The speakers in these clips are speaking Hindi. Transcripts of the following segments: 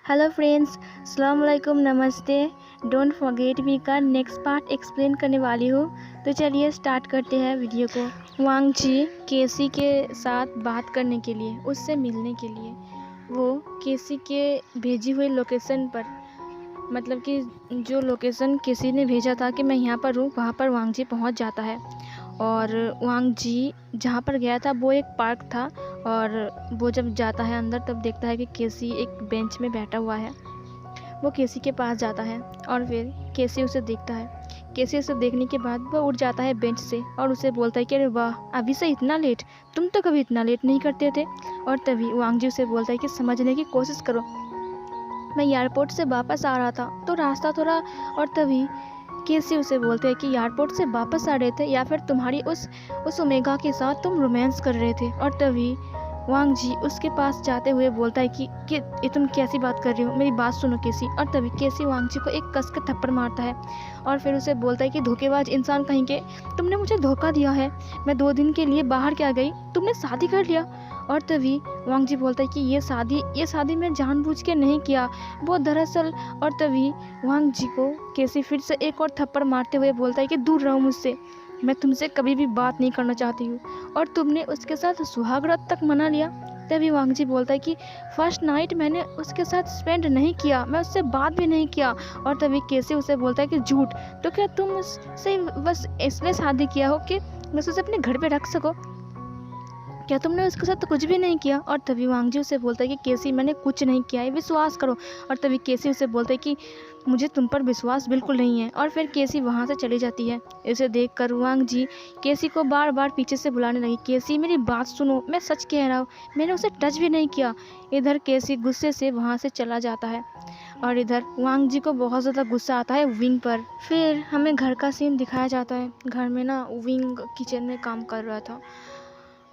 हेलो फ्रेंड्स, अस्सलाम वालेकुम, नमस्ते। डोंट फॉरगेट मी का नेक्स्ट पार्ट एक्सप्लेन करने वाली हूँ। तो चलिए स्टार्ट करते हैं वीडियो को। वांग जी केसी के साथ बात करने के लिए, उससे मिलने के लिए वो केसी के भेजी हुई लोकेशन पर, मतलब कि जो लोकेशन केसी ने भेजा था कि मैं यहाँ पर हूँ, वहाँ पर वांग जी पहुँच जाता है। और वांग जी जहाँ पर गया था वो एक पार्क था, और वो जब जाता है अंदर तब देखता है कि केसी एक बेंच में बैठा हुआ है। वो केसी के पास जाता है और फिर केसी उसे देखता है। केसी उसे देखने के बाद वह उठ जाता है बेंच से और उसे बोलता है कि अरे वाह, अभी से इतना लेट, तुम तो कभी इतना लेट नहीं करते थे। और तभी वांग जी उसे बोलता है कि समझने की कोशिश करो, मैं एयरपोर्ट से वापस आ रहा था तो रास्ता थोड़ा। और तभी केसी उसे बोलते हैं कि एयरपोर्ट से वापस आ रहे थे या फिर तुम्हारी उस ओमेगा के साथ तुम रोमांस कर रहे थे। और तभी वांग जी उसके पास जाते हुए बोलता है कि ये तुम कैसी बात कर रही हो, मेरी बात सुनो केसी। और तभी केसी वांग जी को एक कस के थप्पड़ मारता है और फिर उसे बोलता है कि धोखेबाज इंसान कहीं के, तुमने मुझे धोखा दिया है। मैं 2 दिन के लिए बाहर क्या गई, तुमने शादी कर लिया। और तभी वांग जी बोलता है कि ये शादी मैं जानबूझ के नहीं किया, वो दरअसल। और तभी वांग जी को केसी फिर से एक और थप्पड़ मारते हुए बोलता है कि दूर रहो मुझसे, मैं तुमसे कभी भी बात नहीं करना चाहती हूँ। और तुमने उसके साथ सुहाग रात तक मना लिया। तभी वांग जी बोलता है कि फर्स्ट नाइट मैंने उसके साथ स्पेंड नहीं किया, मैं उससे बात भी नहीं किया। और तभी केसी उसे बोलता है कि झूठ, तो क्या तुम उससे बस इसलिए शादी किया हो कि बस उसे अपने घर पे रख सको, क्या तुमने उसके साथ तो कुछ भी नहीं किया। और तभी वांग जी उसे बोलता है कि केसी मैंने कुछ नहीं किया है, विश्वास करो। और तभी केसी उसे बोलता है कि मुझे तुम पर विश्वास बिल्कुल नहीं है। और फिर केसी वहाँ से चली जाती है। इसे देखकर वांग जी केसी को बार बार पीछे से बुलाने लगी, केसी मेरी बात सुनो, मैं सच कह रहा हूँ, मैंने उसे टच भी नहीं किया। इधर केसी गुस्से से वहाँ से चला जाता है और इधर वांग जी को बहुत ज़्यादा गुस्सा आता है विंग पर। फिर हमें घर का सीन दिखाया जाता है। घर में ना विंग किचन में काम कर रहा था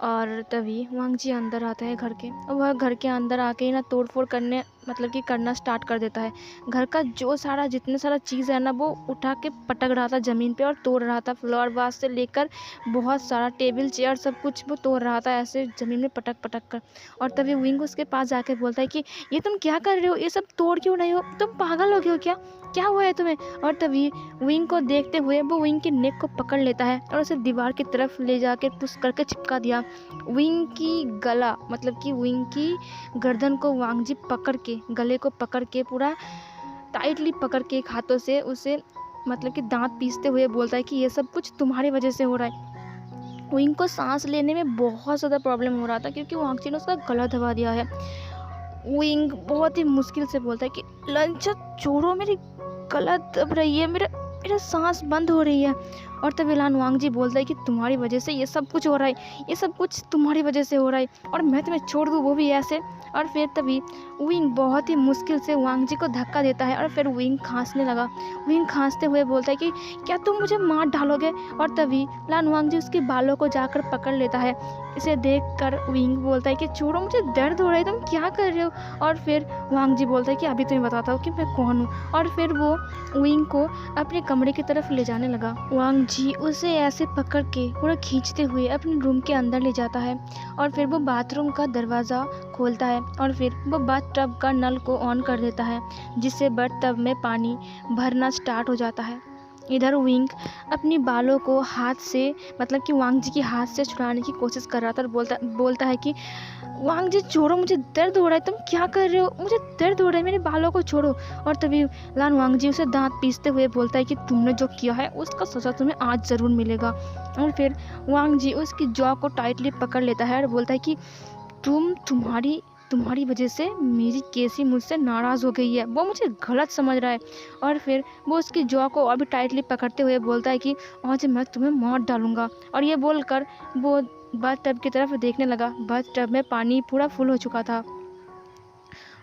और तभी वांग जी अंदर आता है घर के, और वह घर के अंदर आके ही ना तोड़ फोड़ करने, मतलब कि करना स्टार्ट कर देता है। घर का जो सारा जितने सारा चीज़ है ना वो उठा के पटक रहा था ज़मीन पे और तोड़ रहा था। फ्लोर वास से लेकर बहुत सारा टेबल चेयर सब कुछ वो तोड़ रहा था, ऐसे ज़मीन में पटक पटक कर। और तभी विंग उसके पास जाके बोलता है कि ये तुम क्या कर रहे हो, ये सब तोड़ क्यों नहीं हो, तुम पागल हो गए हो क्या, क्या हुआ है तुम्हें। और तभी विंग को देखते हुए वो विंग की नेक को पकड़ लेता है और उसे दीवार की तरफ ले जाके पुश करके चिपका दिया। विंग की गला, मतलब कि विंग की गर्दन को वांग जी पकड़ के, गले को पकड़ के पूरा टाइटली पकड़ के एक हाथों से उसे, मतलब कि दांत पीसते हुए बोलता है कि ये सब कुछ तुम्हारी वजह से हो रहा है। विंग को सांस लेने में बहुत ज़्यादा प्रॉब्लम हो रहा था क्योंकि वांग जी ने उसका गला दबा दिया है। विंग बहुत ही मुश्किल से बोलता है कि लंचा छोड़ो, मेरी गला दब रही है, मेरा मेरा सांस बंद हो रही है। और तभी लान वांग जी बोलता है कि तुम्हारी वजह से ये सब कुछ हो रहा है, ये सब कुछ तुम्हारी वजह से हो रहा है और मैं तुम्हें छोड़ दूँ वो भी ऐसे। और फिर तभी विंग बहुत ही मुश्किल से वांग जी को धक्का देता है और फिर विंग खांसने लगा। विंग खांसते हुए बोलता है कि क्या तुम मुझे मार डालोगे। और तभी लान वांग जी उसके बालों को जाकर पकड़ लेता है। इसे देखकर विंग बोलता है कि छोड़ो, मुझे दर्द हो रहा है, तुम क्या कर रहे हो। और फिर वांग जी बोलता है कि अभी तुम्हें बताता हूँ कि मैं कौन हूँ। और फिर वो विंग को अपने कमरे की तरफ ले जाने लगा। वांग जी उसे ऐसे पकड़ के पूरा खींचते हुए अपने रूम के अंदर ले जाता है और फिर वो बाथरूम का दरवाज़ा खोलता है और फिर वो बाथ टब का नल को ऑन कर देता है, जिससे बाथ टब में पानी भरना स्टार्ट हो जाता है। इधर विंग अपनी बालों को हाथ से, मतलब कि वांग जी के हाथ से छुड़ाने की कोशिश कर रहा था और बोलता है कि वांग जी छोड़ो, मुझे दर्द हो रहा है, तुम क्या कर रहे हो, मुझे दर्द हो रहा है, मेरे बालों को छोड़ो। और तभी लान वांग जी उसे दांत पीसते हुए बोलता है कि तुमने जो किया है उसका सज़ा तुम्हें आज ज़रूर मिलेगा। और फिर वांग जी उसकी जॉ को टाइटली पकड़ लेता है और बोलता है कि तुम्हारी वजह से मेरी केसी मुझसे नाराज़ हो गई है, वो मुझे गलत समझ रहा है। और फिर वो उसकी जॉ को और भी टाइटली पकड़ते हुए बोलता है कि आज मैं तुम्हें मार डालूंगा। और ये बोलकर वो बाथ टब की तरफ देखने लगा। बाथ टब में पानी पूरा फुल हो चुका था।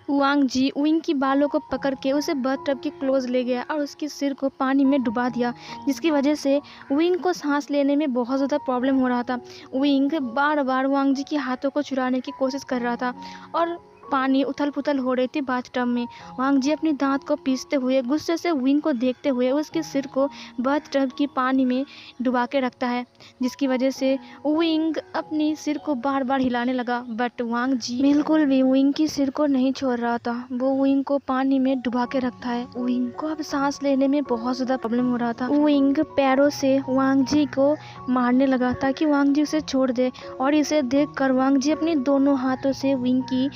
वांग जी विंग की बालों को पकड़ के उसे बाथ टब के क्लोज ले गया और उसके सिर को पानी में डुबा दिया, जिसकी वजह से विंग को सांस लेने में बहुत ज़्यादा प्रॉब्लम हो रहा था। विंग बार बार वांग जी के हाथों को चुराने की कोशिश कर रहा था और पानी उथल-पुथल हो रही थी बाथटब में। वांग जी अपने दाँत को पीसते हुए गुस्से से विंग को देखते हुए उसके सिर को बाथटब की पानी में डुबा के रखता है, जिसकी वजह से विंग अपनी सिर को बार-बार हिलाने लगा। बट वांग जी बिल्कुल भी विंग की सिर को नहीं छोड़ रहा था। वो विंग को पानी में डुबा के रखता है। विंग को अब सांस लेने में बहुत ज़्यादा प्रॉब्लम हो रहा था। विंग पैरों से वांग जी को मारने लगा ताकि वांग जी उसे छोड़ दे, और इसे देखकर वांग जी अपने दोनों हाथों से विंग की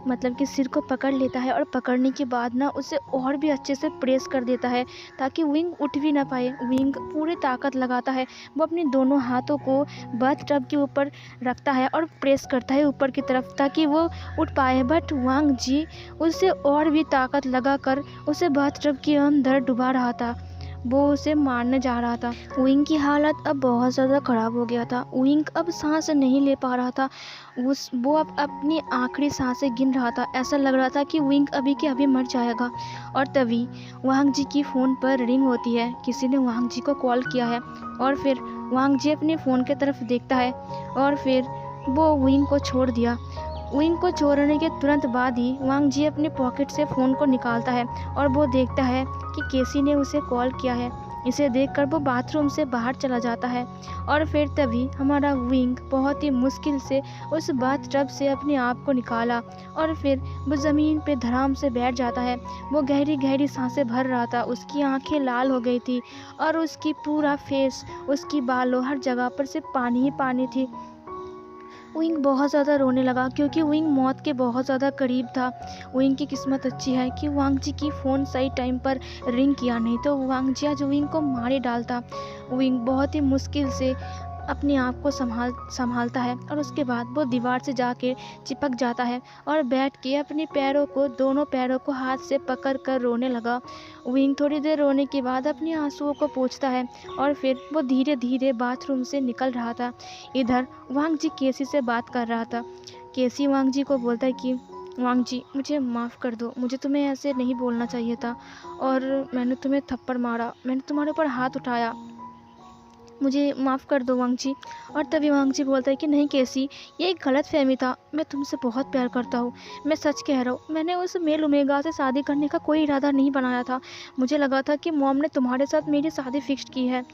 मतलब कि सिर को पकड़ लेता है, और पकड़ने के बाद ना उसे और भी अच्छे से प्रेस कर देता है ताकि विंग उठ भी ना पाए। विंग पूरी ताकत लगाता है। वो अपने दोनों हाथों को बाथटब के ऊपर रखता है और प्रेस करता है ऊपर की तरफ ताकि वो उठ पाए। बट वांग जी उसे और भी ताकत लगाकर उसे बाथटब के अंदर डुबा रहा था। वो उसे मारने जा रहा था। विंग की हालत अब बहुत ज़्यादा ख़राब हो गया था। विंग अब सांस नहीं ले पा रहा था। वो अब अपनी आखिरी सांसें गिन रहा था। ऐसा लग रहा था कि विंग अभी के अभी मर जाएगा। और तभी वांग जी की फ़ोन पर रिंग होती है। किसी ने वांग जी को कॉल किया है, और फिर वांग जी अपने फ़ोन की तरफ देखता है, और फिर वो विंग को छोड़ दिया। विंग को छोड़ने के तुरंत बाद ही वांग जी अपने पॉकेट से फ़ोन को निकालता है, और वो देखता है कि केसी ने उसे कॉल किया है। इसे देखकर वो बाथरूम से बाहर चला जाता है, और फिर तभी हमारा विंग बहुत ही मुश्किल से उस बाथटब से अपने आप को निकाला, और फिर वो ज़मीन पे धड़ाम से बैठ जाता है। वो गहरी गहरी सांसें भर रहा था। उसकी आंखें लाल हो गई थी, और उसकी पूरा फेस, उसकी बालों, हर जगह पर सिर्फ पानी ही पानी थी। विंग बहुत ज़्यादा रोने लगा क्योंकि विंग मौत के बहुत ज़्यादा करीब था। विंग की किस्मत अच्छी है कि वांग जी की फ़ोन सही टाइम पर रिंग किया, नहीं तो वांग जी आज विंग को मार ही डालता। विंग बहुत ही मुश्किल से अपने आप को संभालता है, और उसके बाद वो दीवार से जाके चिपक जाता है और बैठ के अपने दोनों पैरों को हाथ से पकड़ कर रोने लगा। विंग थोड़ी देर रोने के बाद अपने आंसुओं को पोंछता है, और फिर वो धीरे धीरे बाथरूम से निकल रहा था। इधर वांग जी केसी से बात कर रहा था। केसी वांग जी को बोलता है कि वांग जी, मुझे माफ़ कर दो, मुझे तुम्हें ऐसे नहीं बोलना चाहिए था, और मैंने तुम्हें थप्पड़ मारा, मैंने तुम्हारे ऊपर हाथ उठाया, मुझे माफ़ कर दो वांग जी। और तभी वांग जी बोलता है कि नहीं केसी, ये एक गलतफहमी था, मैं तुमसे बहुत प्यार करता हूँ, मैं सच कह रहा हूँ, मैंने उस मेल ओमेगा से शादी करने का कोई इरादा नहीं बनाया था। मुझे लगा था कि मॉम ने तुम्हारे साथ मेरी शादी फिक्स की है,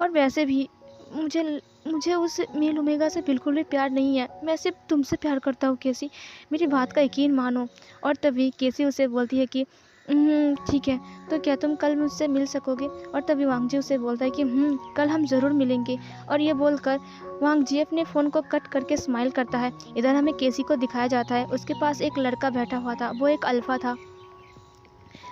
और वैसे भी मुझे उस मेल ओमेगा से बिल्कुल भी प्यार नहीं है, मैं सिर्फ तुमसे प्यार करता हूँ केसी, मेरी बात का यकीन मानो। और तभी केसी उसे बोलती है कि ठीक है, तो क्या तुम कल मुझसे मिल सकोगे? और तभी वांग जी उसे बोलता है कि कल हम ज़रूर मिलेंगे। और ये बोलकर वांग जी अपने फ़ोन को कट करके स्माइल करता है। इधर हमें केसी को दिखाया जाता है, उसके पास एक लड़का बैठा हुआ था, वो एक अल्फ़ा था।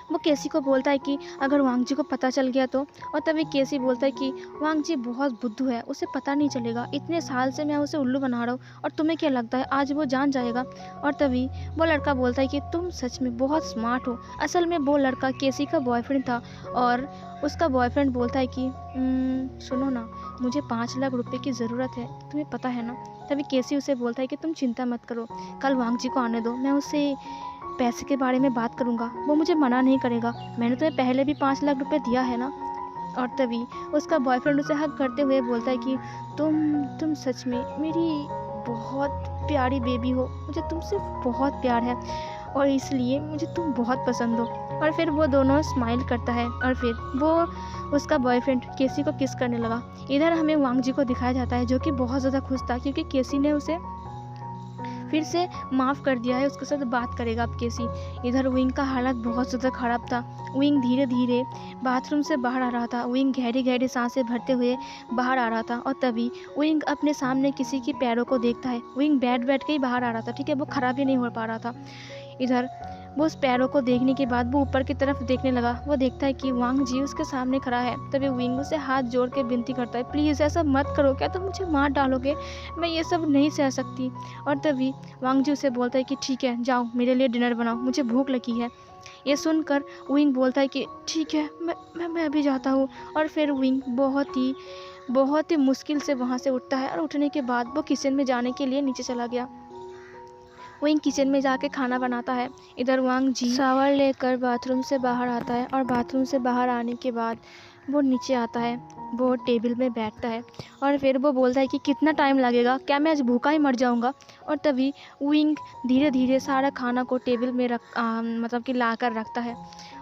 वो केसी को बोलता है कि अगर वांग जी को पता चल गया तो। और तभी केसी बोलता है कि वांग जी बहुत बुद्धू है, उसे पता नहीं चलेगा, इतने साल से मैं उसे उल्लू बना रहा हूँ, और तुम्हें क्या लगता है आज वो जान जाएगा? और तभी वो लड़का बोलता है कि तुम सच में बहुत स्मार्ट हो। असल में वो लड़का केसी का बॉयफ्रेंड था, और उसका बॉयफ्रेंड बोलता है कि सुनो ना, मुझे 5 लाख रुपए की ज़रूरत है, तुम्हें पता है ना? तभी केसी उसे बोलता है कि तुम चिंता मत करो, कल वांग जी को आने दो, मैं उससे पैसे के बारे में बात करूँगा, वो मुझे मना नहीं करेगा, मैंने तुम्हें पहले भी 5 लाख रुपए दिया है ना। और तभी उसका बॉयफ्रेंड उसे हग करते हुए बोलता है कि तुम सच में मेरी बहुत प्यारी बेबी हो, मुझे तुमसे बहुत प्यार है, और इसलिए मुझे तुम बहुत पसंद हो। और फिर वो दोनों स्माइल करता है, और फिर वो उसका बॉयफ्रेंड केसी को किस करने लगा। इधर हमें वांग जी को दिखाया जाता है, जो कि बहुत ज़्यादा खुश था क्योंकि केसी ने उसे फिर से माफ़ कर दिया है, उसके साथ बात करेगा अब केसी। इधर विंग का हालत बहुत ज़्यादा ख़राब था। विंग धीरे धीरे बाथरूम से बाहर आ रहा था। विंग गहरी गहरी सांसें भरते हुए बाहर आ रहा था, और तभी विंग अपने सामने किसी के पैरों को देखता है। विंग बैठ के ही बाहर आ रहा था, ठीक है, वो ख़राब ही नहीं हो पा रहा था। इधर वो उस पैरों को देखने के बाद वो ऊपर की तरफ देखने लगा। वो देखता है कि वांग जी उसके सामने खड़ा है। तभी विंग उसे हाथ जोड़ के विनती करता है, प्लीज़ ऐसा मत करो, क्या तुम मुझे मार डालोगे? मैं ये सब नहीं सह सकती। और तभी वांग जी उसे बोलता है कि ठीक है, जाओ मेरे लिए डिनर बनाओ, मुझे भूख लगी है। ये सुनकर विंग बोलता है कि ठीक है, मैं अभी जाता हूँ। और फिर विंग बहुत ही मुश्किल से वहाँ से उठता है, और उठने के बाद वो किचन में जाने के लिए नीचे चला गया। विंग किचन में जाके खाना बनाता है। इधर वांग जी शावर लेकर बाथरूम से बाहर आता है, और बाथरूम से बाहर आने के बाद वो नीचे आता है, वो टेबल में बैठता है और फिर वो बोलता है कि कितना टाइम लगेगा, क्या मैं आज भूखा ही मर जाऊंगा। और तभी विंग धीरे धीरे सारा खाना को टेबल में मतलब कि ला कर रखता है।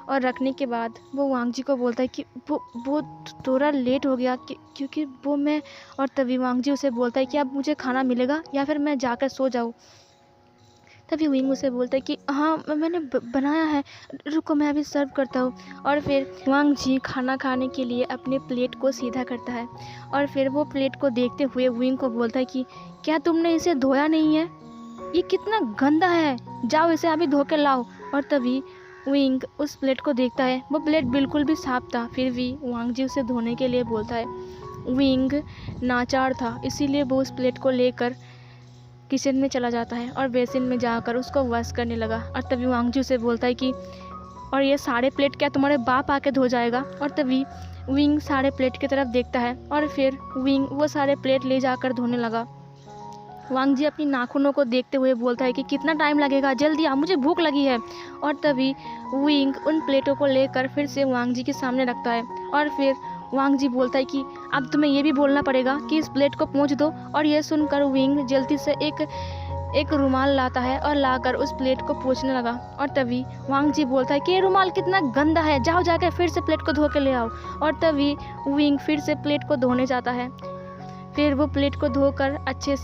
और रखने के बाद वो वांग जी को बोलता है कि वो थोड़ा लेट हो गया क्योंकि वो मैं। और तभी वांग जी उसे बोलता है कि अब मुझे खाना मिलेगा या फिर मैं जाकर सो जाऊँ। तभी विंग उसे बोलता है कि हाँ मैंने बनाया है, रुको मैं अभी सर्व करता हूँ। और फिर वांग जी खाना खाने के लिए अपने प्लेट को सीधा करता है और फिर वो प्लेट को देखते हुए विंग को बोलता है कि क्या तुमने इसे धोया नहीं है, ये कितना गंदा है, जाओ इसे अभी धो के लाओ। और तभी विंग उस प्लेट को देखता है, वो प्लेट बिल्कुल भी साफ था, फिर भी वांग जी उसे धोने के लिए बोलता है। विंग नाचार था, इसीलिए वो उस प्लेट को लेकर किचन में चला जाता है और बेसिन में जाकर उसको वॉश करने लगा। और तभी वांग जी उसे बोलता है कि और ये सारे प्लेट क्या तुम्हारे बाप आके धो जाएगा। और तभी विंग सारे प्लेट की तरफ देखता है और फिर विंग वो सारे प्लेट ले जाकर धोने लगा। वांग जी अपनी नाखूनों को देखते हुए बोलता है कि कितना टाइम लगेगा, जल्दी आ, मुझे भूख लगी है। और तभी विंग उन प्लेटों को लेकर फिर से वांग जी के सामने रखता है और फिर वांग जी बोलता है कि अब तुम्हें ये भी बोलना पड़ेगा कि इस प्लेट को पोंछ दो। और यह सुनकर विंग जल्दी से एक रुमाल लाता है और लाकर उस प्लेट को पोंछने लगा। और तभी वांग जी बोलता है कि ये रुमाल कितना गंदा है, जाओ जाके फिर से प्लेट को धो के ले आओ। और तभी विंग फिर से प्लेट को धोने जाता है, फिर वो प्लेट को धोकर अच्छे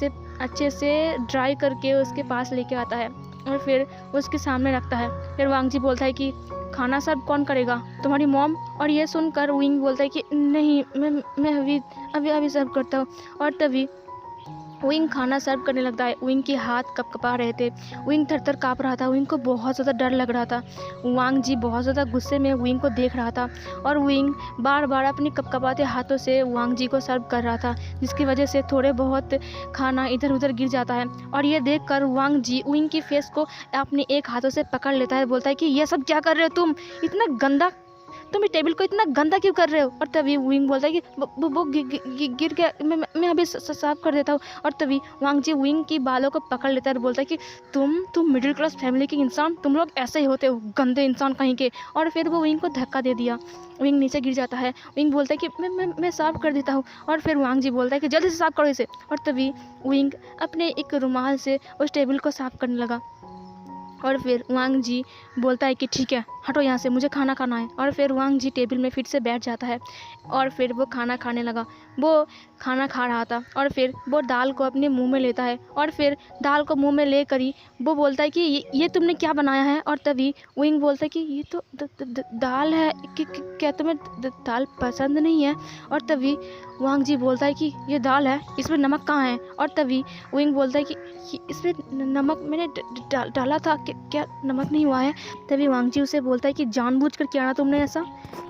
से ड्राई करके उसके पास लेके आता है और फिर उसके सामने रखता है। फिर वांग जी बोलता है कि खाना सर्व कौन करेगा, तुम्हारी मॉम। और ये सुनकर विंग बोलता है कि नहीं, मैं अभी सर्व करता हूँ। और तभी विंग खाना सर्व करने लगता है। विंग के हाथ कपकपा रहे थे, विंग थर-थर काँप रहा था, विंग को बहुत ज़्यादा डर लग रहा था। वांग जी बहुत ज़्यादा गुस्से में विंग को देख रहा था और विंग बार बार अपने कपकपाते हाथों से वांग जी को सर्व कर रहा था, जिसकी वजह से थोड़े बहुत खाना इधर उधर गिर जाता है। और ये देख कर वांग जी विंग की फेस को अपने एक हाथों से पकड़ लेता है, बोलता है कि ये सब क्या कर रहे हो तुम, इतना गंदा, तुम इस टेबल को इतना गंदा क्यों कर रहे हो। और तभी विंग बोलता है कि वो गिर गया, मैं अभी साफ कर देता हूँ। और तभी वांग जी विंग की बालों को पकड़ लेता है और बोलता है कि तुम मिडिल क्लास फैमिली के इंसान, तुम लोग ऐसे ही होते हो, गंदे इंसान कहीं के। और फिर वो विंग को धक्का दे दिया, विंग नीचे गिर जाता है। विंग बोलता है कि मैं साफ कर देता हूँ। और फिर वांग जी बोलता है कि जल्दी से साफ करो इसे। और तभी विंग अपने एक रुमाल से उस टेबल को साफ करने लगा। और फिर वांग जी बोलता है कि ठीक है, हटो यहाँ से, मुझे खाना खाना है। और फिर वांग जी टेबल में फिर से बैठ जाता है और फिर वो खाना खाने लगा। वो खाना खा रहा था और फिर वो दाल को अपने मुंह में लेता है और फिर दाल को मुंह में लेकर ही वो बोलता है कि ये तुमने क्या बनाया है। और तभी विंग बोलता है कि ये तो दाल है, क्या तुम्हें दाल पसंद नहीं है। और तभी वांग जी बोलता है कि ये दाल है, इसमें नमक कहाँ है। और तभी विंग बोलता है कि इसमें नमक मैंने डाला था, क्या नमक नहीं हुआ है। तभी वांग जी उसे बोलता है कि जानबूझकर किया ना तुमने ऐसा,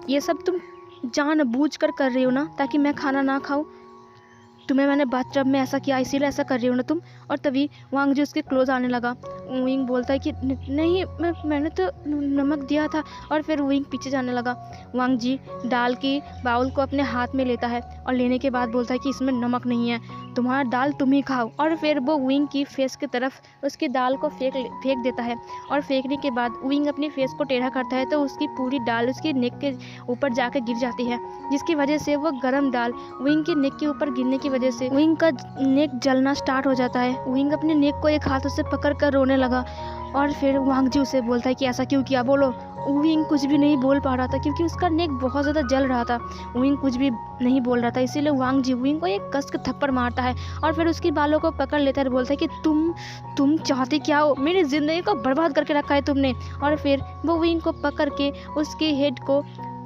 ये सब तुम जानबूझकर कर रही हो ना ताकि मैं खाना ना खाऊं, तुम्हें मैंने बाथटब में ऐसा किया इसीलिए ऐसा कर रही हो ना तुम। और तभी वांग जी उसके क्लोज आने लगा। विंग बोलता है कि नहीं, मैंने तो नमक दिया था। और फिर विंग पीछे जाने लगा। वांग जी दाल की बाउल को अपने हाथ में लेता है और लेने के बाद बोलता है कि इसमें नमक नहीं है, तुम्हारा दाल तुम ही खाओ। और फिर वो विंग की फेस की तरफ उसकी दाल को फेंक देता है और फेंकने के बाद विंग अपनी फेस को टेढ़ा करता है तो उसकी पूरी दाल उसकी नेक के ऊपर जाकर गिर जाती है, जिसकी वजह से वो गर्म दाल विंग के नेक के ऊपर गिरने की वजह से विंग का नेक जलना स्टार्ट हो जाता है। विंग अपने नेक को एक हाथों से पकड़ कर रोने लगा। और फिर वांग जी उसे बोलता है कि ऐसा क्यों किया, बोलो। विंग कुछ भी नहीं बोल पा रहा था क्योंकि उसका नेक बहुत ज़्यादा जल रहा था। विंग कुछ भी नहीं बोल रहा था, इसीलिए वांग जी विंग को एक कस के थप्पड़ मारता है और फिर उसकी बालों को पकड़ लेता है और बोलता है कि तुम चाहते क्या हो, मेरी ज़िंदगी को बर्बाद करके रखा है तुमने। और फिर वो विंग को पकड़ के उसके हेड को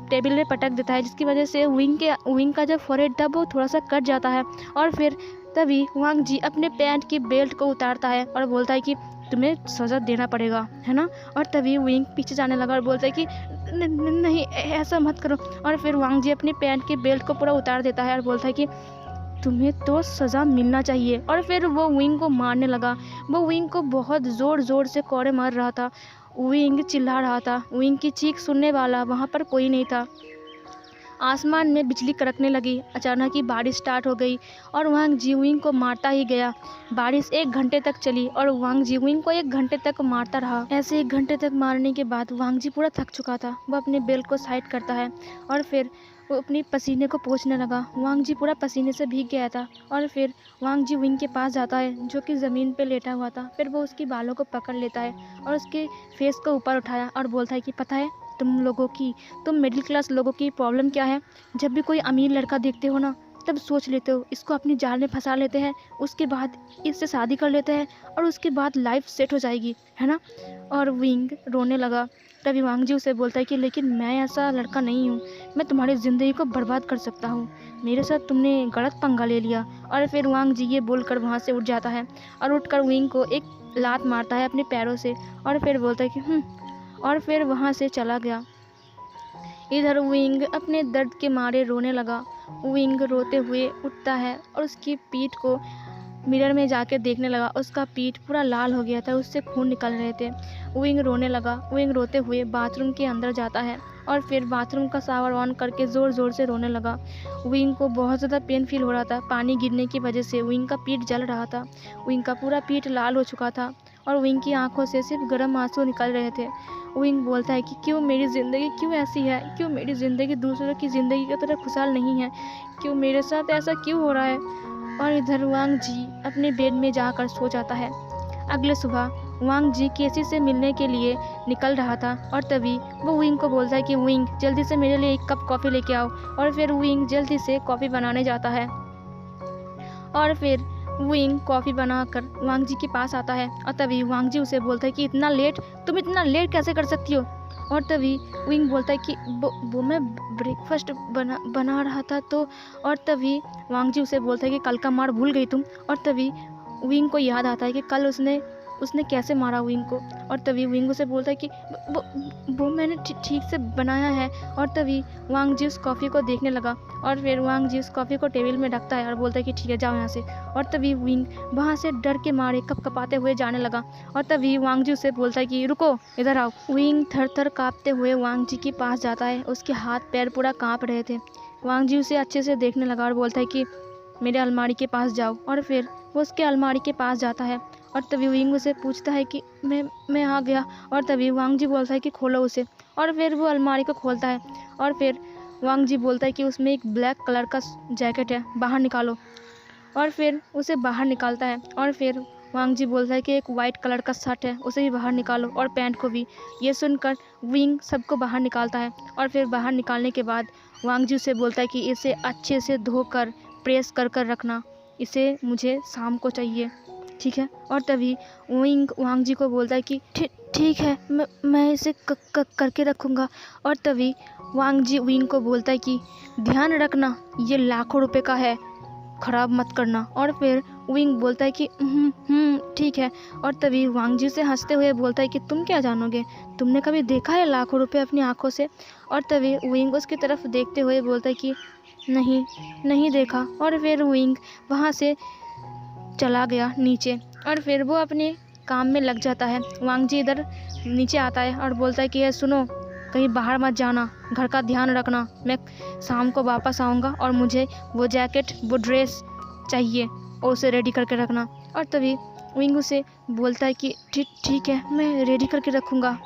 टेबल में पटक देता है, जिसकी वजह से विंग का जो फोरहेड था वो थोड़ा सा कट जाता है। और फिर तभी वांग जी अपने पैंट की बेल्ट को उतारता है और बोलता है कि तुम्हें सज़ा देना पड़ेगा, है ना। और तभी विंग पीछे जाने लगा और बोलता है कि नहीं ऐसा मत करो। और फिर वांग जी अपने पैंट के बेल्ट को पूरा उतार देता है और बोलता है कि तुम्हें तो सज़ा मिलना चाहिए। और फिर वो विंग को मारने लगा। वो विंग को बहुत ज़ोर ज़ोर से कोड़े मार रहा था, विंग चिल्ला रहा था। विंग की चीख सुनने वाला वहाँ पर कोई नहीं था। आसमान में बिजली कड़कने लगी। अचानक ही बारिश स्टार्ट हो गई और वांग जीविंग को मारता ही गया। बारिश 1 घंटे तक चली और वांग जीविंग को 1 घंटे तक मारता रहा। ऐसे 1 घंटे तक मारने के बाद वांग जी पूरा थक चुका था। वह अपने बेल्ट को साइड करता है और फिर वो अपनी पसीने को पोंछने लगा। वांग जी पूरा पसीने से भीग गया था और फिर वांग जी विंग के पास जाता है जो कि ज़मीन पे लेटा हुआ था। फिर वो उसकी बालों को पकड़ लेता है और उसके फेस को ऊपर उठाया और बोलता है कि पता है तुम मिडिल क्लास लोगों की प्रॉब्लम क्या है। जब भी कोई अमीर लड़का देखते हो ना, तब सोच लेते हो इसको अपनी जाल में फंसा लेते हैं, उसके बाद इससे शादी कर लेते हैं और उसके बाद लाइफ सेट हो जाएगी, है ना। और विंग रोने लगा। तभी वांग जी उसे बोलता है कि लेकिन मैं ऐसा लड़का नहीं हूँ, मैं तुम्हारी ज़िंदगी को बर्बाद कर सकता हूँ, मेरे साथ तुमने गलत पंगा ले लिया। और फिर वांग जी ये बोलकर वहाँ से उठ जाता है और उठकर विंग को एक लात मारता है अपने पैरों से और फिर बोलता है कि और फिर वहाँ से चला गया। इधर विंग अपने दर्द के मारे रोने लगा। विंग रोते हुए उठता है और उसकी पीठ को मिरर में जाकर देखने लगा। उसका पीठ पूरा लाल हो गया था, उससे खून निकल रहे थे। विंग रोने लगा। विंग रोते हुए बाथरूम के अंदर जाता है और फिर बाथरूम का शावर ऑन करके ज़ोर ज़ोर से रोने लगा। विंग को बहुत ज़्यादा पेन फील हो रहा था। पानी गिरने की वजह से विंग का पीठ जल रहा था। विंग का पूरा पीठ लाल हो चुका था और विंग की आंखों से सिर्फ गर्म आंसू निकल रहे थे। विंग बोलता है कि क्यों मेरी ज़िंदगी क्यों ऐसी है, क्यों मेरी ज़िंदगी दूसरों की ज़िंदगी की तरह खुशहाल नहीं है, क्यों मेरे साथ ऐसा क्यों हो रहा है। और इधर वांग जी अपने बेड में जाकर सो जाता है। अगले सुबह वांग जी केसी से मिलने के लिए निकल रहा था और तभी वो विंग को बोलता है कि विंग जल्दी से मेरे लिए 1 कप कॉफ़ी लेके आओ। और फिर विंग जल्दी से कॉफ़ी बनाने जाता है और फिर विंग कॉफ़ी बनाकर वांग जी के पास आता है और तभी वांग जी उसे बोलता है कि तुम इतना लेट कैसे कर सकती हो। और तभी विंग बोलता है कि वो मैं ब्रेकफास्ट बना रहा था तो। और तभी वांग जी उसे बोलता है कि कल का मार भूल गई तुम। और तभी विंग को याद आता है कि कल उसने कैसे मारा विंग को। और तभी विंग उसे बोलता है कि वो मैंने ठीक से बनाया है। और तभी वांग जी उस कॉफ़ी को देखने लगा और फिर वांग जी उस कॉफ़ी को टेबल में रखता है और बोलता है कि ठीक है जाओ यहाँ से। और तभी विंग वहाँ से डर के मारे कपकपाते हुए जाने लगा और तभी वांग जी उसे बोलता है कि रुको, इधर आओ। विंग थर थर काँपते हुए वांग जी के पास जाता है। उसके हाथ पैर पूरा काँप रहे थे। वांग जी उसे अच्छे से देखने लगा और बोलता है कि मेरे अलमारी के पास जाओ। और फिर वो उसके अलमारी के पास जाता है और तभी विंग उसे पूछता है कि मैं आ गया। और तभी वांग जी बोलता है कि खोलो उसे। और फिर वो अलमारी को खोलता है और फिर वांग जी बोलता है कि उसमें एक ब्लैक कलर का जैकेट है, बाहर निकालो। और फिर उसे बाहर निकालता है और फिर वांग जी बोलता है कि एक वाइट कलर का शर्ट है, उसे भी बाहर निकालो और पैंट को भी। ये सुनकर विंग सबको बाहर निकालता है और फिर बाहर निकालने के बाद वांग जी उसे बोलता है कि इसे अच्छे से धोकर प्रेस कर रखना, इसे मुझे शाम को चाहिए, ठीक है। और तभी विंग वांग जी को बोलता है कि ठीक है, मैं इसे करके रखूँगा। और तभी वांग जी विंग को बोलता है कि ध्यान रखना ये लाखों रुपए का है, ख़राब मत करना। और फिर विंग बोलता है कि ठीक है। और तभी वांग जी से हंसते हुए बोलता है कि तुम क्या जानोगे, तुमने कभी देखा है लाखों रुपए अपनी आँखों से। और तभी विंग उसकी तरफ देखते हुए बोलता है कि नहीं देखा। और फिर विंग वहाँ से चला गया नीचे और फिर वो अपने काम में लग जाता है। वांग जी इधर नीचे आता है और बोलता है कि ये सुनो, कहीं बाहर मत जाना, घर का ध्यान रखना, मैं शाम को वापस आऊँगा और मुझे वो जैकेट वो ड्रेस चाहिए और उसे रेडी करके रखना। और तभी विंग उसे बोलता है कि ठीक है, मैं रेडी करके रखूँगा।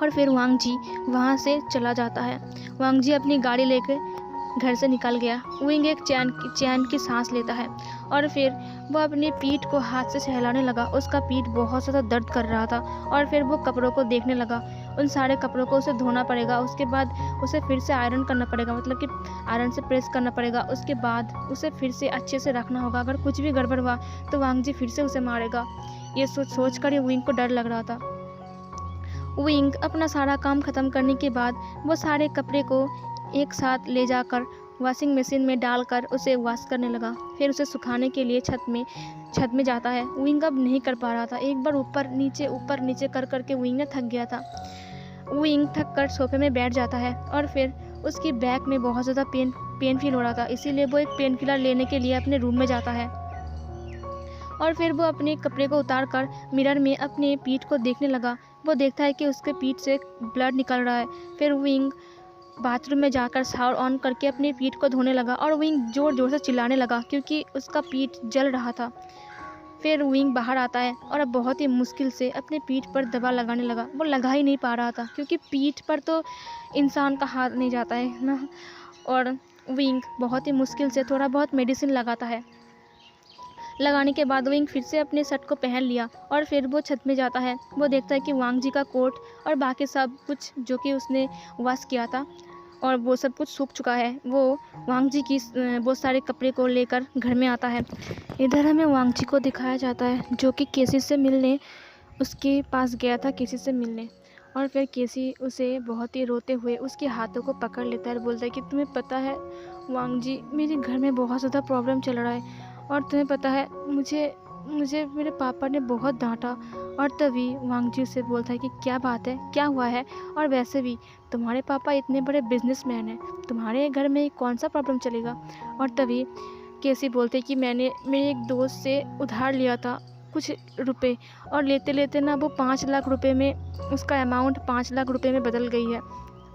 और फिर वांग जी वहाँ से चला जाता है। वांग जी अपनी गाड़ी लेकर घर से निकल गया। विंग एक चैन की सांस लेता है और फिर वो अपनी पीठ को हाथ से सहलाने लगा। उसका पीठ बहुत ज़्यादा दर्द कर रहा था और फिर वो कपड़ों को देखने लगा। उन सारे कपड़ों को उसे धोना पड़ेगा, उसके बाद उसे फिर से आयरन करना पड़ेगा, मतलब कि आयरन से प्रेस करना पड़ेगा। उसके बाद उसे फिर से अच्छे से रखना होगा। अगर कुछ भी गड़बड़ हुआ तो वांग जी फिर से उसे मारेगा। ये सोच कर विंग को डर लग रहा था। विंग अपना सारा काम ख़त्म करने के बाद वो सारे कपड़े को एक साथ ले जाकर वॉशिंग मशीन में डालकर उसे वॉश करने लगा। फिर उसे सुखाने के लिए छत में जाता है। विंग अब नहीं कर पा रहा था। एक बार ऊपर नीचे कर के विंग ने थक गया था। विंग थक कर सोफे में बैठ जाता है और फिर उसकी बैक में बहुत ज़्यादा पेन फील हो रहा था, इसीलिए वो एक पेन किलर लेने के लिए अपने रूम में जाता है। और फिर वो अपने कपड़े को उतार कर मिरर में अपने पीठ को देखने लगा। वो देखता है कि उसके पीठ से ब्लड निकल रहा है। फिर विंग बाथरूम में जाकर शावर ऑन करके अपनी पीठ को धोने लगा और विंग ज़ोर ज़ोर से चिल्लाने लगा क्योंकि उसका पीठ जल रहा था। फिर विंग बाहर आता है और अब बहुत ही मुश्किल से अपनी पीठ पर दवा लगाने लगा। वो लगा ही नहीं पा रहा था क्योंकि पीठ पर तो इंसान का हाथ नहीं जाता है ना। और विंग बहुत ही मुश्किल से थोड़ा बहुत मेडिसिन लगाता है। लगाने के बाद विंग फिर से अपने शर्ट को पहन लिया और फिर वो छत में जाता है। वो देखता है कि वांग जी का कोट और बाकी सब कुछ जो कि उसने वॉश किया था और वो सब कुछ सूख चुका है। वो वांग जी की बहुत सारे कपड़े को लेकर घर में आता है। इधर हमें वांग जी को दिखाया जाता है जो कि केसी से मिलने उसके पास गया था, केसी से मिलने। और फिर केसी उसे बहुत ही रोते हुए उसके हाथों को पकड़ लेता है और बोलता है कि तुम्हें पता है वांग जी, मेरे घर में बहुत ज़्यादा प्रॉब्लम चल रहा है और तुम्हें पता है मुझे मेरे पापा ने बहुत डांटा। और तभी वांग जी उसे बोलता है कि क्या बात है, क्या हुआ है, और वैसे भी तुम्हारे पापा इतने बड़े बिजनेसमैन हैं, तुम्हारे घर में कौन सा प्रॉब्लम चलेगा। और तभी केसी बोलते कि मैंने मेरे एक दोस्त से उधार लिया था कुछ रुपए और लेते लेते ना वो 5 लाख रुपए में उसका अमाउंट 5 लाख रुपए में बदल गई है।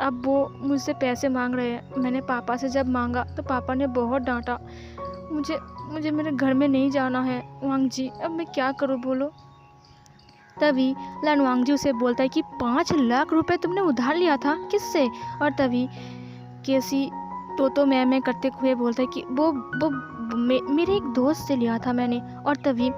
अब वो मुझसे पैसे मांग रहे हैं। मैंने पापा से जब मांगा तो पापा ने बहुत डांटा। मुझे मेरे घर में नहीं जाना है वांग जी, अब मैं क्या करूँ बोलो। तभी लन वांग जी उसे बोलता है कि 5 लाख रुपए तुमने उधार लिया था, किससे। और तभी केसी तो मैं करते हुए बोलता है कि वो मेरे एक दोस्त से लिया था मैंने। और तभी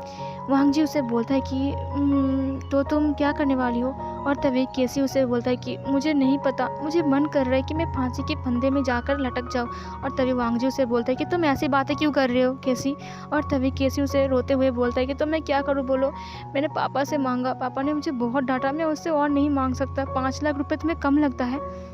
वांग जी उसे बोलता है कि तो तुम क्या करने वाली हो। और तभी केसी उसे बोलता है कि मुझे नहीं पता, मुझे मन कर रहा है कि मैं फांसी के फंदे में जाकर लटक जाऊं। और तभी वांग जी उसे बोलता है कि तुम ऐसी बातें क्यों कर रहे हो केसी। और तभी केसी उसे रोते हुए बोलता है कि तो मैं क्या करूं बोलो, मैंने पापा से मांगा, पापा ने मुझे बहुत डांटा, मैं उससे और नहीं मांग सकता, 5 लाख रुपये तुम्हें कम लगता है।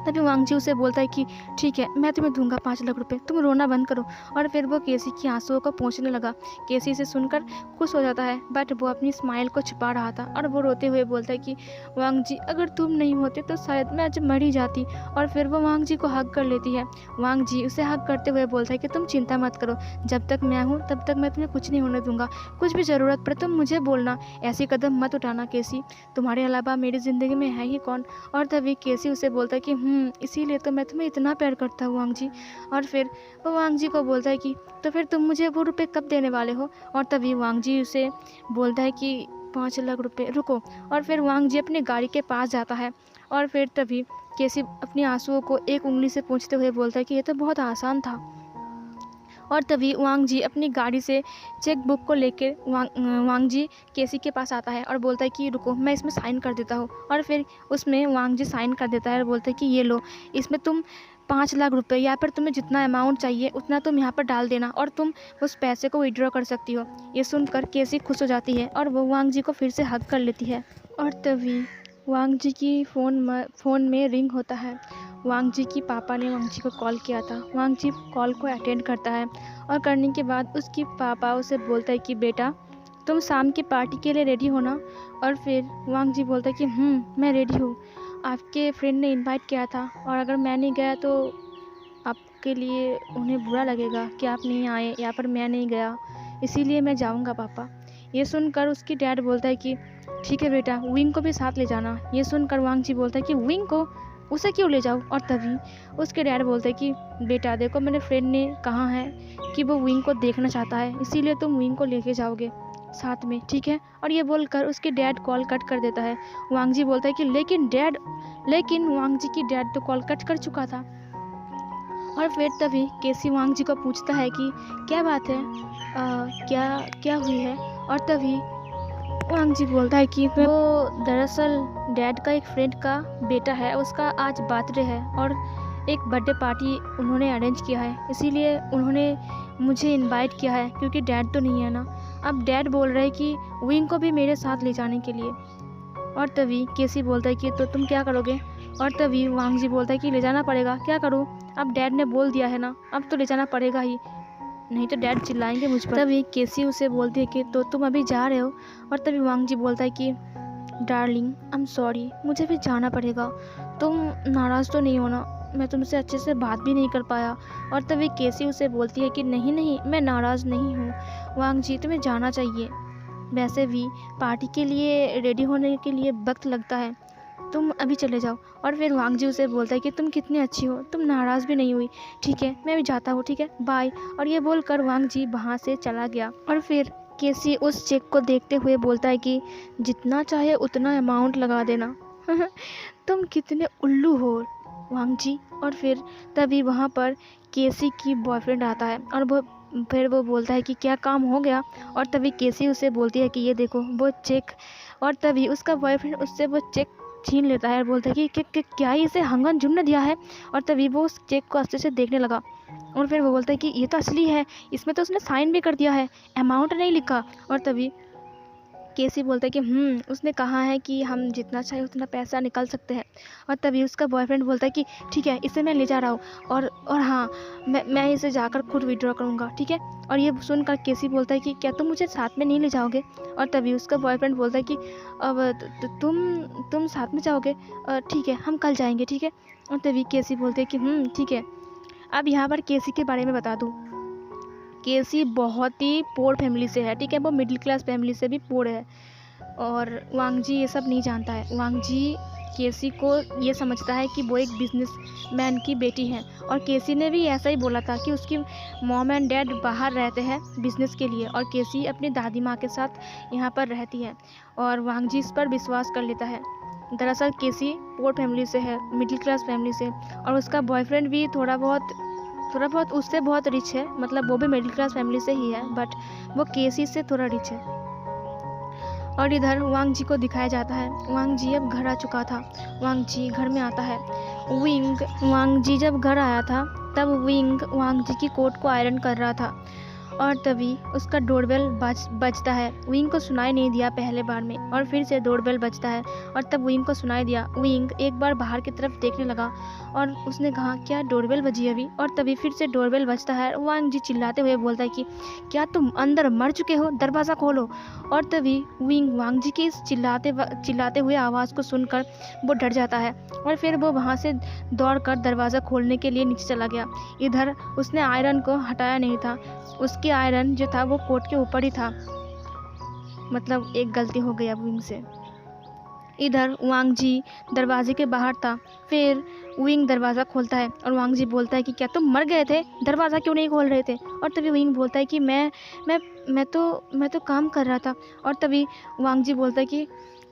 तभी वांग जी उसे बोलता है कि ठीक है, मैं तुम्हें दूंगा 5 लाख रुपए, तुम रोना बंद करो। और फिर वो केसी की आंसुओं को पोंछने लगा। केसी इसे सुनकर खुश हो जाता है बट वो अपनी स्माइल को छुपा रहा था और वो रोते हुए बोलता है कि वांग जी, अगर तुम नहीं होते तो शायद मैं आज मर ही जाती। और फिर वो वांग जी को हग कर लेती है। वांग जी उसे हग करते हुए बोलता है कि तुम चिंता मत करो, जब तक मैं हूँ तब तक मैं तुम्हें कुछ नहीं होने दूंगा, कुछ भी ज़रूरत पड़े तुम मुझे बोलना, ऐसी कदम मत उठाना केसी, तुम्हारे अलावा मेरी ज़िंदगी में है ही कौन। और तभी केसी उसे बोलता है कि इसीलिए तो मैं तुम्हें इतना प्यार करता हूँ वांग जी। और फिर वो वांग जी को बोलता है कि तो फिर तुम मुझे वो रुपए कब देने वाले हो। और तभी वांग जी उसे बोलता है कि 5 लाख रुपए रुको। और फिर वांग जी अपनी गाड़ी के पास जाता है और फिर तभी केसी अपने आंसुओं को एक उंगली से पोंछते हुए बोलता है कि ये तो बहुत आसान था। और तभी वांग जी अपनी गाड़ी से चेक बुक को लेकर वांग जी केसी के पास आता है और बोलता है कि रुको, मैं इसमें साइन कर देता हूँ। और फिर उसमें वांग जी साइन कर देता है और बोलता है कि ये लो, इसमें तुम 5 लाख रुपए या फिर तुम्हें जितना अमाउंट चाहिए उतना तुम यहाँ पर डाल देना और तुम उस पैसे को विड्रॉ कर सकती हो। ये सुनकर केसी खुश हो जाती है और वो वांग जी को फिर से हग कर लेती है। और तभी वांग जी की फ़ोन में रिंग होता है। वांग जी की पापा ने वांग जी को कॉल किया था। वांग जी कॉल को अटेंड करता है और करने के बाद उसकी पापा उसे बोलता है कि बेटा, तुम शाम की पार्टी के लिए रेडी हो ना। और फिर वांग जी बोलता है कि मैं रेडी हूँ, आपके फ्रेंड ने इनवाइट किया था और अगर मैं नहीं गया तो आपके लिए उन्हें बुरा लगेगा कि आप नहीं आए या फिर मैं नहीं गया, इसीलिए मैं जाऊँगा पापा। ये सुनकर उसकी डैड बोलता है कि ठीक है बेटा, विंग को भी साथ ले जाना। ये सुनकर वांग जी बोलता है कि विंग को, उसे क्यों ले जाऊँ। और तभी उसके डैड बोलते हैं कि बेटा देखो, मेरे फ्रेंड ने कहा है कि वो विंग को देखना चाहता है, इसीलिए तुम विंग को लेके जाओगे साथ में, ठीक है। और ये बोलकर उसके डैड कॉल कट कर देता है। वांग जी बोलता है कि लेकिन वांग जी की डैड तो कॉल कट कर चुका था। और फिर तभी केसी वांग जी को पूछता है कि क्या बात है, क्या हुई है। और तभी वांग जी बोलता है कि वो दरअसल डैड का एक फ्रेंड का बेटा है, उसका आज बर्थडे है और एक बर्थडे पार्टी उन्होंने अरेंज किया है, इसीलिए उन्होंने मुझे इनवाइट किया है क्योंकि डैड तो नहीं है ना। अब डैड बोल रहे हैं कि विंग को भी मेरे साथ ले जाने के लिए। और तभी केसी बोलता है कि तो तुम क्या करोगे। और तभी वांग जी बोलता है कि ले जाना पड़ेगा, क्या करूँ, अब डैड ने बोल दिया है ना, अब तो ले जाना पड़ेगा ही, नहीं तो डैड चिल्लाएंगे मुझ पर। तभी केसी उसे बोलती है कि तो तुम अभी जा रहे हो। और तभी वांग जी बोलता है कि डार्लिंग, आई एम सॉरी, मुझे भी जाना पड़ेगा, तुम नाराज़ तो नहीं होना, मैं तुमसे अच्छे से बात भी नहीं कर पाया। और तभी केसी उसे बोलती है कि नहीं, मैं नाराज़ नहीं हूँ वांग जी, तुम्हें जाना चाहिए, वैसे भी पार्टी के लिए रेडी होने के लिए वक्त लगता है, तुम अभी चले जाओ। और फिर वांग जी उसे बोलता है कि तुम कितनी अच्छी हो, तुम नाराज़ भी नहीं हुई, ठीक है मैं भी जाता हूँ, ठीक है बाय। और ये बोलकर वांग जी वहाँ से चला गया। और फिर केसी उस चेक को देखते हुए बोलता है कि जितना चाहे उतना अमाउंट लगा देना। तुम कितने उल्लू हो वांग जी। और फिर तभी वहाँ पर केसी की बॉयफ्रेंड आता है और वो बोलता है कि क्या काम हो गया। और तभी केसी उसे बोलती है कि ये देखो वो चेक। और तभी उसका बॉयफ्रेंड उससे वो चेक छीन लेता है और बोलता है कि क्या ही इसे हंगन जुम ने दिया है। और तभी वो उस चेक को अच्छे से देखने लगा और फिर वो बोलता है कि ये तो असली है, इसमें तो उसने साइन भी कर दिया है, अमाउंट नहीं लिखा। और तभी केसी बोलता है कि उसने कहा है कि हम जितना चाहे उतना पैसा निकाल सकते हैं। और तभी उसका बॉयफ्रेंड बोलता है कि ठीक है इसे मैं ले जा रहा हूँ और हाँ मैं इसे जाकर खुद विड्रॉ करूँगा, ठीक है। और ये सुनकर केसी बोलता है कि क्या तुम मुझे साथ में नहीं ले जाओगे। और तभी उसका बॉयफ्रेंड बोलता है कि अब तुम साथ में जाओगे, ठीक है हम कल जाएंगे, ठीक है। और तभी केसी बोलते हैं कि ठीक है। अब यहाँ पर केसी के बारे में बता दूँ, केसी बहुत ही पोर फैमिली से है, ठीक है, वो मिडिल क्लास फैमिली से भी पोर है। और वांग जी ये सब नहीं जानता है। वांग जी केसी को ये समझता है कि वो एक बिजनेसमैन की बेटी है। और केसी ने भी ऐसा ही बोला था कि उसकी मॉम एंड डैड बाहर रहते हैं बिजनेस के लिए और केसी अपनी दादी माँ के साथ यहाँ पर रहती है। और वांग जी इस पर विश्वास कर लेता है। दरअसल केसी पोर फैमिली से है, मिडिल क्लास फैमिली से, और उसका बॉयफ्रेंड भी थोड़ा बहुत उससे बहुत रिच है, मतलब वो भी मिडिल क्लास फैमिली से ही है, बट वो केसी से थोड़ा रिच है। और इधर वांग जी को दिखाया जाता है, वांग जी अब घर आ चुका था। वांग जी घर में आता है। वांग जी जब घर आया था तब वांग जी की कोट को आयरन कर रहा था। और तभी उसका डोरबेल बजता है। विंग को सुनाई नहीं दिया पहले बार में, और फिर से डोरबेल बजता है और तब विंग को सुनाई दिया। विंग एक बार बाहर की तरफ देखने लगा और उसने कहा क्या डोरबेल बजी अभी। और तभी फिर से डोरबेल बजता है। वांग जी चिल्लाते हुए बोलता है कि क्या तुम अंदर मर चुके हो, दरवाज़ा खोलो। और तभी विंग वांग जी की इस चिल्लाते हुए आवाज़ को सुनकर वो डर जाता है और फिर वो वहाँ से दौड़कर दरवाज़ा खोलने के लिए नीचे चला गया। इधर उसने आयरन को हटाया नहीं था, उसकी आयरन जो था वो कोट के ऊपर ही था, मतलब एक गलती हो गई अब विंग से। इधर वांग जी दरवाजे के बाहर था। फिर विंग दरवाज़ा खोलता है और वांग जी बोलता है कि क्या तुम मर गए थे, दरवाज़ा क्यों नहीं खोल रहे थे। और तभी विंग बोलता है कि मैं तो काम कर रहा था। और तभी वांग जी बोलता है कि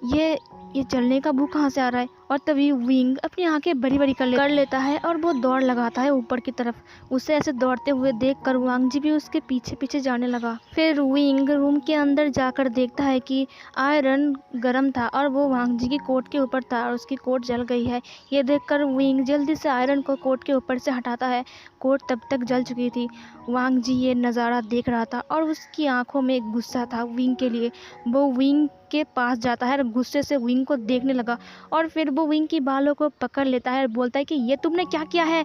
ये जलने का बू कहाँ से आ रहा है। और तभी विंग अपनी आंखें बड़ी बड़ी कर लेता है और वो दौड़ लगाता है ऊपर की तरफ। उसे ऐसे दौड़ते हुए देखकर वांग जी भी उसके पीछे पीछे जाने लगा। फिर विंग रूम के अंदर जाकर देखता है कि आयरन गर्म था और वो वांग जी की कोट के ऊपर था और उसकी कोट जल गई है। ये देखकर विंग जल्दी से आयरन को कोट के ऊपर से हटाता है। कोट तब तक जल चुकी थी। वांग जी ये नज़ारा देख रहा था और उसकी आंखों में गुस्सा था विंग के लिए। वो विंग के पास जाता है और गुस्से से विंग को देखने लगा और फिर वो विंग की बालों को पकड़ लेता है और बोलता है कि ये तुमने क्या किया है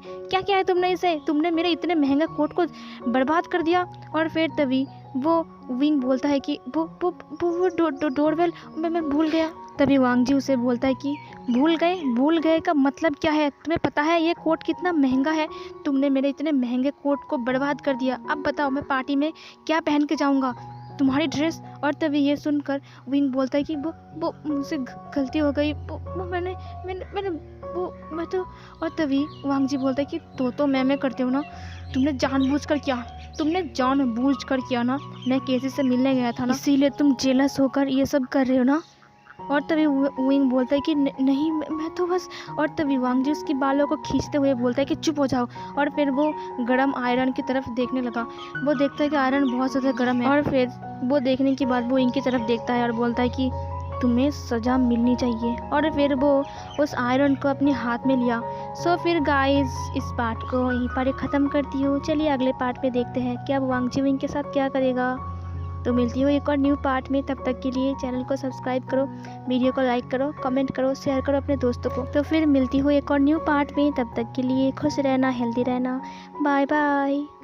तुमने इसे, तुमने मेरे इतने महंगे कोट को बर्बाद कर दिया। और फिर तभी वो विंग बोलता है कि वो डोरबेल मैं भूल गया। तभी वांग जी उसे बोलता है कि भूल गए का मतलब क्या है, तुम्हें पता है ये कोट कितना महंगा है, तुमने मेरे इतने महंगे कोट को बर्बाद कर दिया। अब बताओ मैं पार्टी में क्या पहन के जाऊँगा, तुम्हारी ड्रेस। और तभी ये सुनकर विंग बोलता है कि वो मुझसे गलती हो गई, वो मैंने मैं तो। और तभी वांग जी बोलता है कि तो मैं करती हूँ ना, तुमने जानबूझकर किया ना, मैं केसी से मिलने गया था ना, इसीलिए तुम जेलस होकर ये सब कर रहे हो ना। और तभी विंग बोलता है कि नहीं मैं तो बस। और तभी वांग जी उसकी बालों को खींचते हुए बोलता है कि चुप हो जाओ। और फिर वो गर्म आयरन की तरफ देखने लगा। वो देखता है कि आयरन बहुत ज़्यादा गर्म है। और फिर वो देखने के बाद वो विंग की तरफ देखता है और बोलता है कि तुम्हें सज़ा मिलनी चाहिए। और फिर वो उस आयरन को अपने हाथ में लिया। सो फिर गाइस इस पार्ट को यहीं पर ख़त्म करती हूँ। चलिए अगले पार्ट में देखते हैं कि अब वांग जी विंग के साथ क्या करेगा। तो मिलती हो एक और न्यू पार्ट में, तब तक के लिए चैनल को सब्सक्राइब करो, वीडियो को लाइक करो, कमेंट करो, शेयर करो अपने दोस्तों को। तो फिर मिलती हो एक और न्यू पार्ट में, तब तक के लिए खुश रहना, हेल्दी रहना, बाय बाय।